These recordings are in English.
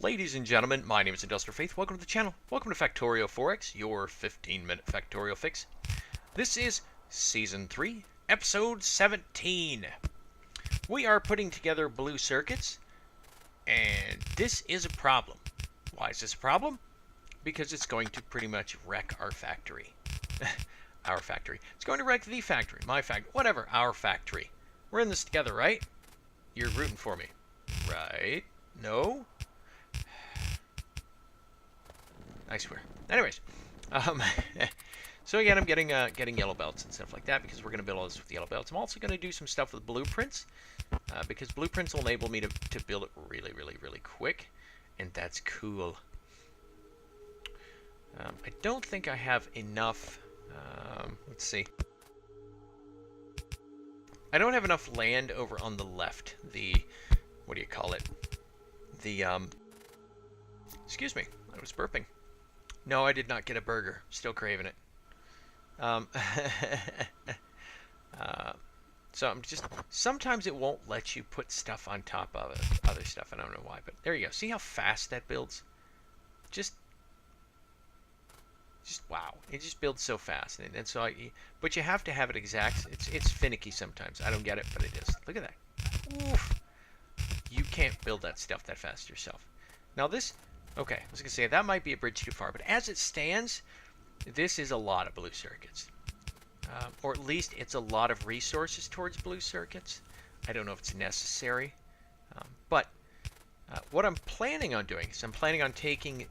Ladies and gentlemen, my name is IndustrialFaith. Welcome to the channel. Welcome to Factorio 4X, your 15-minute Factorio fix. This is Season 3, Episode 17. We are putting together blue circuits, and this is a problem. Why is this a problem? Because it's going to pretty much wreck our factory. Our factory. It's going to wreck the factory, my factory, whatever, our factory. We're in this together, right? You're rooting for me. Right? No? I swear. Anyways, so again, I'm getting yellow belts and stuff like that because we're going to build all this with yellow belts. I'm also going to do some stuff with blueprints because blueprints will enable me to build it really quick, and that's cool. I don't think I have enough. Let's see. I don't have enough land over on the left. What do you call it? Excuse me, I was burping. No, I did not get a burger. Still craving it. So I'm just... Sometimes it won't let you put stuff on top of other stuff. I don't know why, but there you go. See how fast that builds? Just wow. It just builds so fast. And so but you have to have it exact. It's finicky sometimes. I don't get it, but it is. Look at that. Oof. You can't build that stuff that fast yourself. Now this... Okay, I was going to say, that might be a bridge too far, but as it stands, this is a lot of blue circuits. Or at least it's a lot of resources towards blue circuits. I don't know if it's necessary. But what I'm planning on doing is I'm planning on taking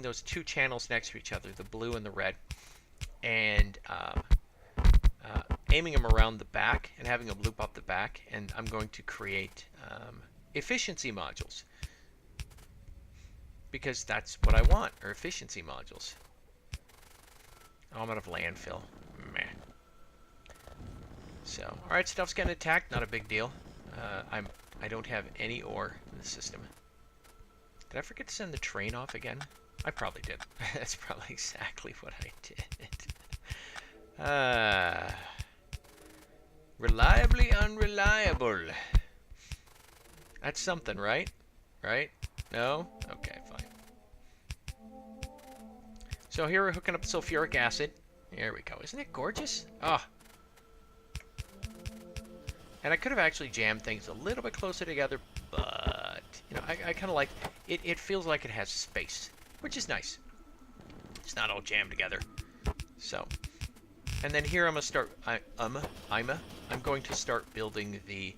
those two channels next to each other, the blue and the red, and aiming them around the back and having them loop up the back, and I'm going to create efficiency modules. Because that's what I want, or efficiency modules. Oh, I'm out of landfill. Meh. So, alright, stuff's getting attacked, not a big deal. I don't have any ore in the system. Did I forget to send the train off again? I probably did. That's probably exactly what I did. Reliably unreliable. That's something, right? Right? No? Okay, fine. So here we're hooking up sulfuric acid. There we go. Isn't it gorgeous? Ah. And I could have actually jammed things a little bit closer together, but, you know, I kind of like it. It feels like it has space, which is nice. It's not all jammed together. So, and then here I'm going to start, I'm going to start building the,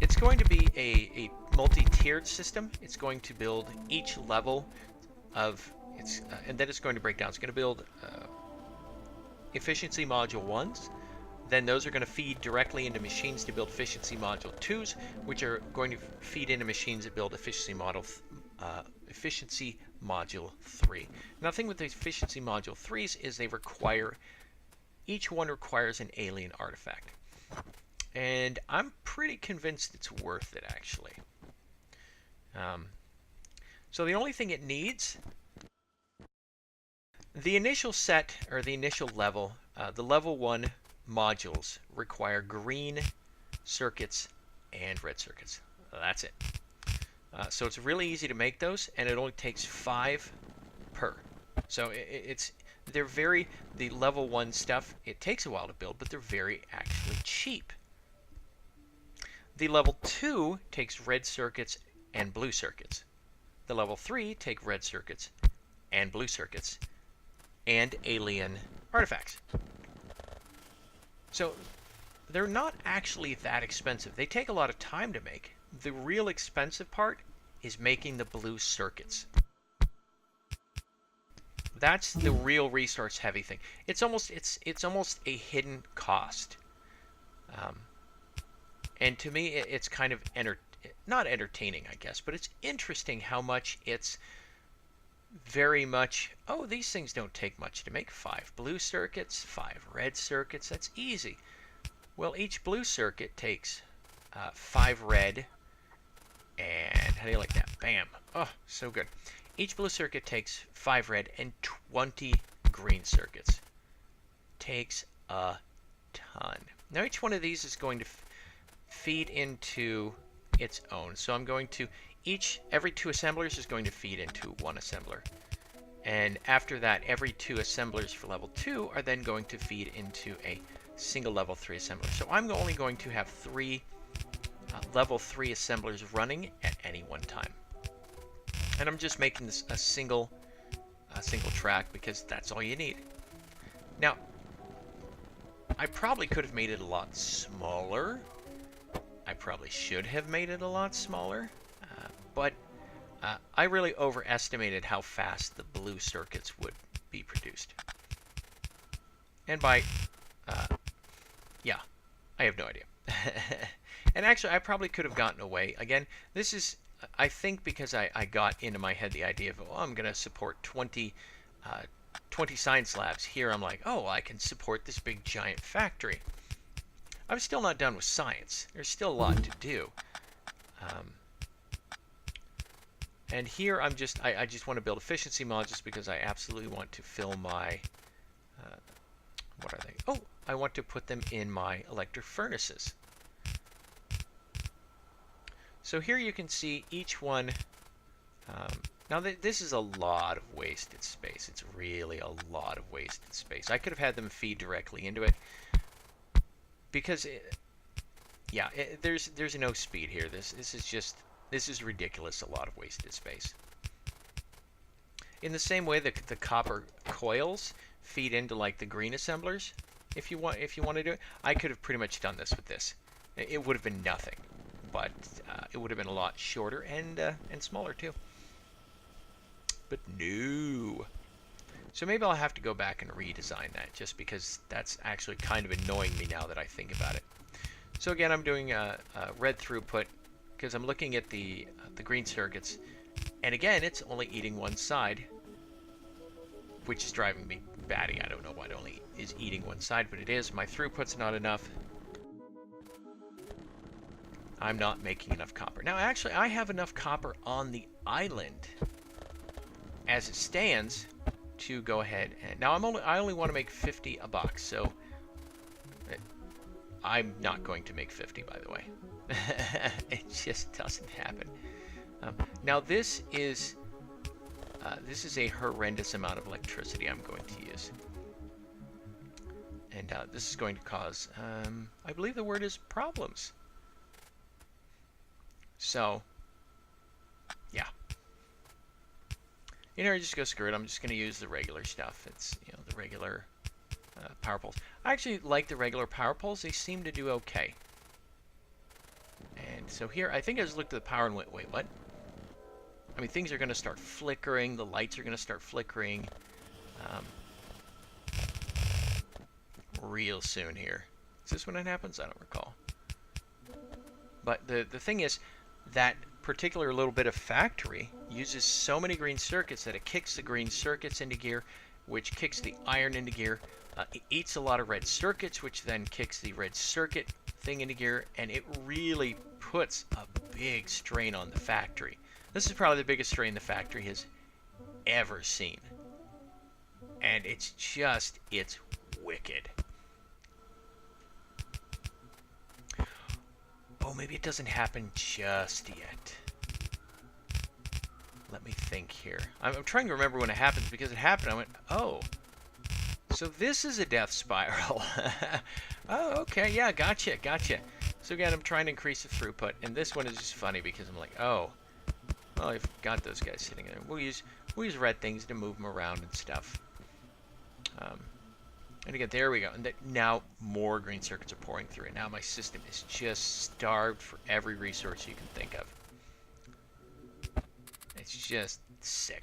it's going to be a multi-tiered system. It's going to build each level of its, and then it's going to break down. It's going to build efficiency module 1s. Then those are going to feed directly into machines to build efficiency module 2s, which are going to feed into machines that build efficiency module 3. Now, the thing with the efficiency module 3s is each one requires an alien artifact. And I'm pretty convinced it's worth it, actually. So the only thing it needs, the initial set, or the initial level, the level 1 modules require green circuits and red circuits. That's it. So it's really easy to make those, and it only takes 5 per. So the level 1 stuff, it takes a while to build, but they're very actually cheap. The level 2 takes red circuits and blue circuits. The level 3 take red circuits and blue circuits and alien artifacts. So they're not actually that expensive. They take a lot of time to make. The real expensive part is making the blue circuits. That's the real resource heavy thing. It's almost a hidden cost. And to me, it's kind of not entertaining, I guess, but it's interesting how much it's very much, oh, these things don't take much to make. 5 blue circuits, 5 red circuits, that's easy. Well, each blue circuit takes 5 red, and how do you like that? Bam. Oh, so good. Each blue circuit takes 5 red and 20 green circuits. Takes a ton. Now, each one of these is going to feed into its own. So I'm going to, every 2 assemblers is going to feed into 1 assembler. And after that, every 2 assemblers for level 2 are then going to feed into a single level 3 assembler. So I'm only going to have 3 level 3 assemblers running at any one time. And I'm just making this a single track because that's all you need. Now, I probably could have made it a lot smaller. I probably should have made it a lot smaller, but I really overestimated how fast the blue circuits would be produced. And by, yeah, I have no idea. And actually, I probably could have gotten away. Again, this is, I think because I got into my head the idea of, oh, I'm going to support 20 sign slabs. Here I'm like, oh, I can support this big giant factory. I'm still not done with science. There's still a lot to do. And here I'm just, I just want to build efficiency mods just because I absolutely want to fill my, what are they? Oh, I want to put them in my electric furnaces. So here you can see each one. Now this is a lot of wasted space. It's really a lot of wasted space. I could have had them feed directly into it. Because, there's no speed here. This is ridiculous. A lot of wasted space. In the same way that the copper coils feed into like the green assemblers, if you want to do it, I could have pretty much done this with this. It would have been nothing, but it would have been a lot shorter and smaller too. But no. So maybe I'll have to go back and redesign that, just because that's actually kind of annoying me now that I think about it. So again, I'm doing a red throughput because I'm looking at the green circuits, and again, it's only eating one side, which is driving me batty. I don't know why it only is eating one side, but it is. My throughput's not enough. I'm not making enough copper. Now, actually, I have enough copper on the island as it stands to go ahead and now I only want to make 50 a box, so I'm not going to make 50, by the way. It just doesn't happen. Now this is a horrendous amount of electricity I'm going to use, and this is going to cause I believe the word is problems. So yeah. You know, just go screw it. I'm just going to use the regular stuff. It's, you know, the regular power poles. I actually like the regular power poles. They seem to do okay. And so here, I think I just looked at the power and went, wait, what? I mean, things are going to start flickering. The lights are going to start flickering real soon here. Is this when it happens? I don't recall. But the thing is, that particular little bit of factory uses so many green circuits that it kicks the green circuits into gear, which kicks the iron into gear. It eats a lot of red circuits, which then kicks the red circuit thing into gear, and it really puts a big strain on the factory. This is probably the biggest strain the factory has ever seen. And it's wicked. Oh, maybe it doesn't happen just yet. Let me think here. I'm trying to remember when it happens, because it happened. I went, oh. So this is a death spiral. Oh, okay. Yeah, gotcha. So again, I'm trying to increase the throughput. And this one is just funny because I'm like, oh. Well, I've got those guys sitting there. We'll use red things to move them around and stuff. And again, there we go. And now more green circuits are pouring through it. Now my system is just starved for every resource you can think of. It's just sick.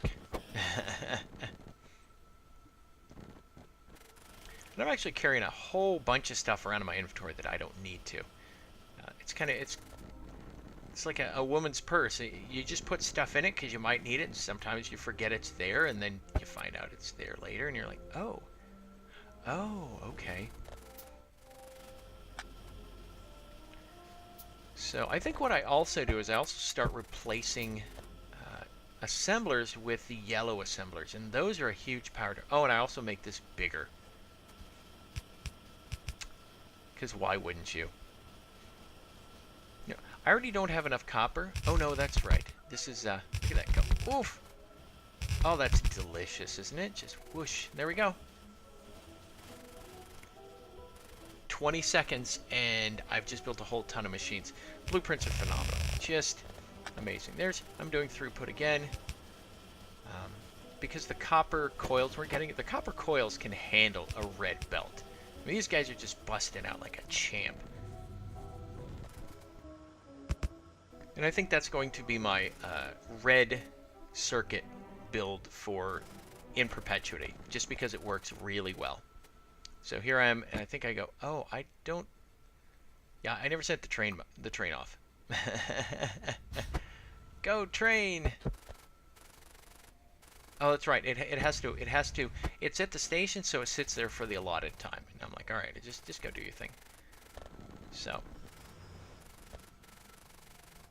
And I'm actually carrying a whole bunch of stuff around in my inventory that I don't need to. It's like a woman's purse. You just put stuff in it because you might need it, and sometimes you forget it's there, and then you find out it's there later, and you're like, oh. Oh, okay. So I think what I also do is I also start replacing assemblers with the yellow assemblers, and those are a huge power. Oh, and I also make this bigger. Because why wouldn't you? I already don't have enough copper. Oh no, that's right. This is, look at that go. Oof! Oh, that's delicious, isn't it? Just whoosh. There we go. 20 seconds, and I've just built a whole ton of machines. Blueprints are phenomenal. Just amazing. I'm doing throughput again. Because the copper coils we're getting, the copper coils can handle a red belt. I mean, these guys are just busting out like a champ. And I think that's going to be my red circuit build for in perpetuity, just because it works really well. So here I am, and I think I go, oh, I don't, yeah, I never set the train off. Go train! Oh, that's right. It has to. It's at the station, so it sits there for the allotted time. And I'm like, all right, just go do your thing. So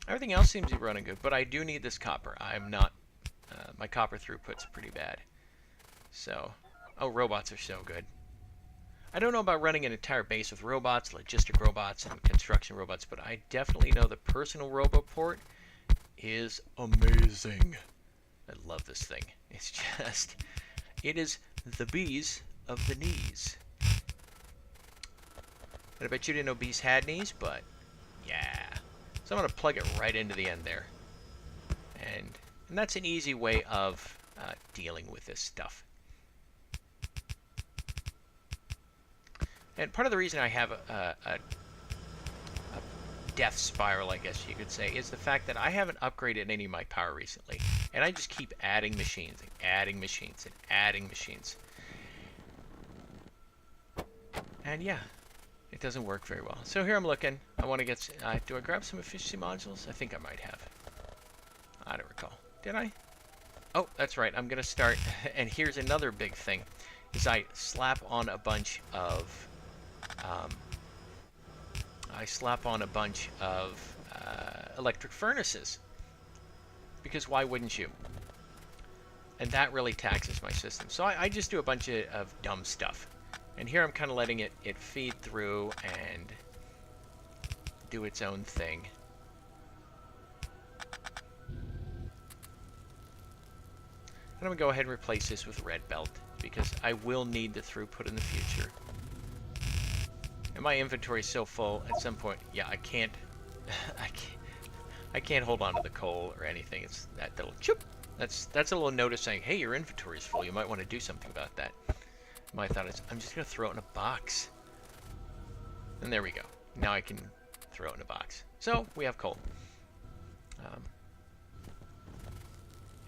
everything else seems to be running good, but I do need this copper. I'm not. My copper throughput's pretty bad. So, oh, robots are so good. I don't know about running an entire base with robots, logistic robots, and construction robots, but I definitely know the personal roboport is amazing. I love this thing. It's just, it is the bees of the knees. And I bet you didn't know bees had knees, but yeah. So I'm going to plug it right into the end there. And that's an easy way of dealing with this stuff. And part of the reason I have a death spiral, I guess you could say, is the fact that I haven't upgraded any of my power recently. And I just keep adding machines and adding machines and adding machines. And yeah, it doesn't work very well. So here I'm looking. I want to get, do I grab some efficiency modules? I think I might have. I don't recall. Did I? Oh, that's right. I'm going to start, and here's another big thing, is I slap on a bunch of, electric furnaces. Because why wouldn't you? And that really taxes my system. So I just do a bunch of dumb stuff. And here I'm kind of letting it feed through and do its own thing. And I'm going to go ahead and replace this with red belt, because I will need the throughput in the future. And my inventory is so full at some point, yeah, I can't hold on to the coal or anything. It's that little choop. That's a little notice saying, hey, your inventory is full. You might want to do something about that. My thought is, I'm just going to throw it in a box. And there we go. Now I can throw it in a box. So we have coal.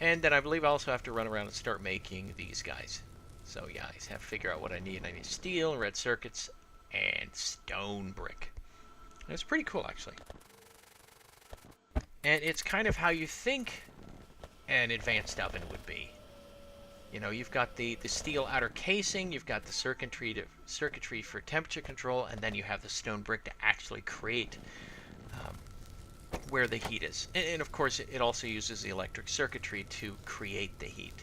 And then I believe I also have to run around and start making these guys. So yeah, I just have to figure out what I need. I need steel, red circuits, and stone brick. And it's pretty cool, actually. And it's kind of how you think an advanced oven would be. You know, you've got the steel outer casing, you've got the circuitry for temperature control, and then you have the stone brick to actually create where the heat is. And of course, it also uses the electric circuitry to create the heat,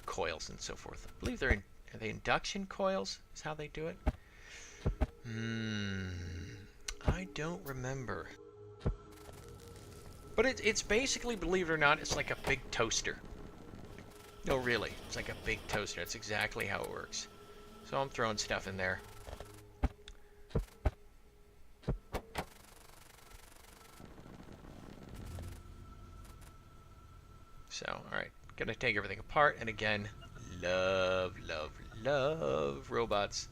coils and so forth. I believe are they induction coils? Is how they do it? I don't remember. But it's basically, believe it or not, it's like a big toaster. No, really, it's like a big toaster. That's exactly how it works. So I'm throwing stuff in there. So, alright, gonna take everything apart, and again, love robots.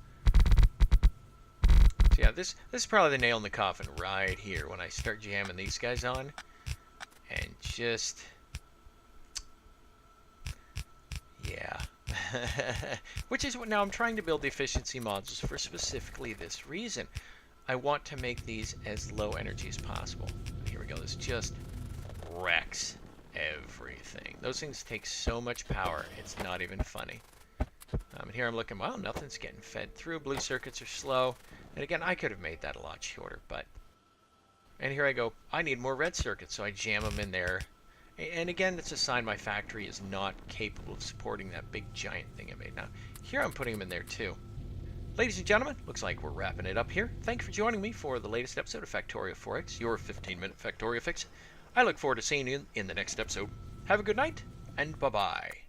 So yeah, this is probably the nail in the coffin right here when I start jamming these guys on. And just, yeah. Which is what, now I'm trying to build the efficiency modules for specifically this reason. I want to make these as low energy as possible. Here we go, this just wrecks everything. Those things take so much power, it's not even funny. And here I'm looking, well, nothing's getting fed through. Blue circuits are slow. And again, I could have made that a lot shorter, but... And here I go, I need more red circuits, so I jam them in there. And again, it's a sign my factory is not capable of supporting that big giant thing I made. Now, here I'm putting them in there too. Ladies and gentlemen, looks like we're wrapping it up here. Thank you for joining me for the latest episode of Factorio 4X, your 15-minute Factorio fix. I look forward to seeing you in the next episode. Have a good night, and bye-bye.